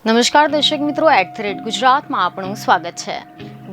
નમસ્કાર દર્શક મિત્રો, @ગુજરાતમાં આપનું સ્વાગત છે।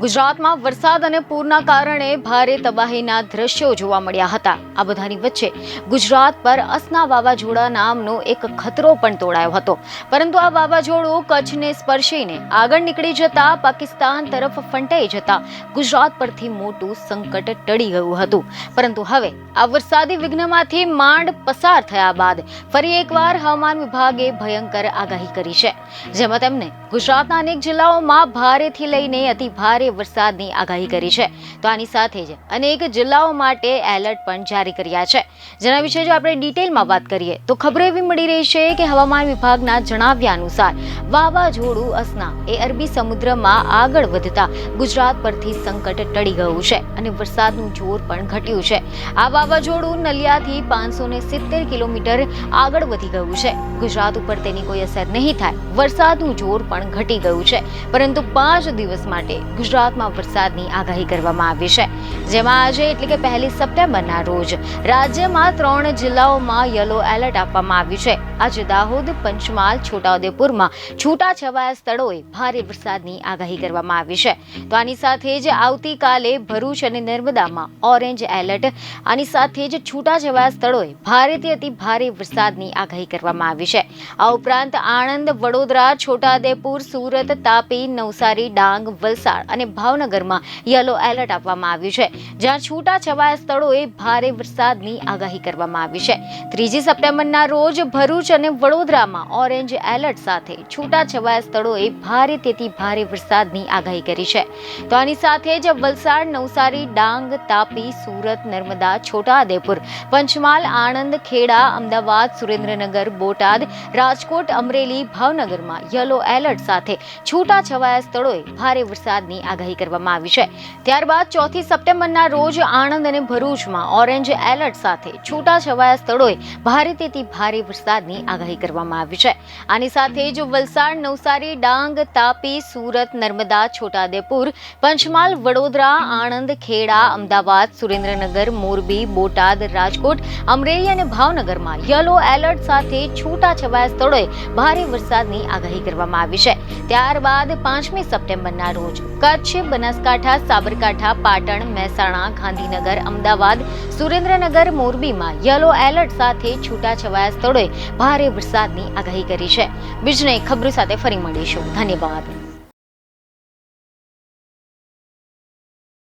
ગુજરાતમાં વરસાદ અને પૂરના કારણે ભારે તબાહીના દ્રશ્યો જોવા મળ્યા હતા। આ બધાની વચ્ચે ગુજરાત પર અસના વાવાઝોડા નામનો એક ખતરો પણ તોડાયો હતો, પરંતુ આ વાવાઝોડું કચ્છને સ્પર્શીને આગળ નીકળી જતા પાકિસ્તાન તરફ ફંટાઈ જતા ગુજરાત પરથી મોટું સંકટ ટળી ગયું હતું। પરંતુ હવે આ વરસાદી વિઘ્નમાંથી માંડ પસાર થયા બાદ ફરી એકવાર હવામાન વિભાગે ભયંકર આગાહી કરી છે, જેમાં તેમણે ગુજરાતના અનેક જિલ્લાઓમાં ભારેથી લઈને અતિ ભારે વરસાદની આગાહી કરી છે। તો આની સાથે જ અનેક જિલ્લાઓ માટે એલર્ટ પણ જારી કર્યા છે, જેના વિશે જો આપણે ડિટેલમાં વાત કરીએ તો ખબર એવી મળી રહી છે કે હવામાન વિભાગના જણાવ્યા અનુસાર વાવાઝોડું અસના એ અરબી સમુદ્રમાં આગળ વધતા ગુજરાત પરથી સંકટ ટળી ગયું છે અને વરસાદનું જોર પણ ઘટ્યું છે। આ વાવાઝોડું નલિયાથી 570 કિલોમીટર આગળ વધી ગયું છે। ગુજરાત ઉપર તેની કોઈ અસર નહીં થાય, વરસાદનું જોર પણ ઘટી ગયું છે, પરંતુ 5 દિવસ માટે ગુજરાતમાં વરસાદની આગાહી કરવામાં આવી છે, જેમાં આજે એટલે કે 1 સપ્ટેમ્બરના રોજ રાજ્યમાં 3 જિલ્લાઓમાં યલો એલર્ટ આપવામાં આવ્યું છે। આજે દાહોદ, પંચમહાલ, છોટાઉદેપુરમાં છૂટાછવાયા સ્થળોએ ભારે વરસાદની આગાહી કરવામાં આવી છે। તો આની સાથે જ આવતીકાલે ભરૂચ અને નર્મદામાં ઓરેન્જ એલર્ટ, આની સાથે જ છૂટાછવાયા સ્થળોએ ભારેથી અતિ ભારે વરસાદની આગાહી કરવામાં આવી છે। આ ઉપરાંત આણંદ, વડોદરા, છોટાઉદેપુર, સુરત, તાપી, નવસારી, ડાંગ, વલસાડ અને ભાવનગરમાં યલો એલર્ટ આપવામાં આવ્યું છે, જ્યાં છૂટાછવાયા સ્થળોએ ભારે વરસાદની આગાહી કરવામાં આવી છે। 3 સપ્ટેમ્બરના રોજ ભરૂચ અને વડોદરામાં ઓરેન્જ એલર્ટ સાથે છૂટાછવાયા સ્થળોએ ભારેથી ભારે વરસાદની આગાહી કરી છે। તો આની સાથે જ વલસાડ, નવસારી, ડાંગ, તાપી, સુરત, નર્મદા, છોટાઉદેપુર, પંચમહાલ, આણંદ, ખેડા, અમદાવાદ, સુરેન્દ્રનગર, બોટાદ, રાજકોટ, અમરેલી, ભાવનગરમાં યલો એલર્ટ સાથે છૂટાછવાયા સ્થળોએ ભારે વરસાદની આગાહી કરવામાં આવી છે। ત્યારબાદ 4 સપ્ટેમ્બરના રોજ આણંદ અને ભરૂચમાં ઓરેન્જ એલર્ટ સાથે છૂટાછવાયા સ્થળોએ ભારેથી ભારે વરસાદની આગાહી કરવામાં આવી છે। આની સાથે જ વલસાડ, નવસારી, ડાંગ, તાપી, સુરત, નર્મદા, છોટાઉદેપુર, પંચમહાલ, વડોદરા, આણંદ, ખેડા, અમદાવાદ, સુરેન્દ્રનગર, મોરબી, બોટાદ, રાજકોટ, અમરેલી અને ભાવનગરમાં યલો એલર્ટ સાથે છૂટાછવાયા સ્થળોએ ભારે વરસાદની આગાહી કરવામાં આવી છે। ત્યારબાદ 5 સપ્ટેમ્બરના રોજ કચ્છ, બનાસકાંઠા, સાબરકાંઠા, પાટણ, મહેસાણા, ગાંધીનગર, અમદાવાદ, સુરેન્દ્રનગર, મોરબીમાં યલો એલર્ટ સાથે છૂટાછવાયા સ્થળોએ ભારે વરસાદની આગાહી કરી છે। બીજને ખબરો સાથે ફરી મળીશું। ધન્યવાદ।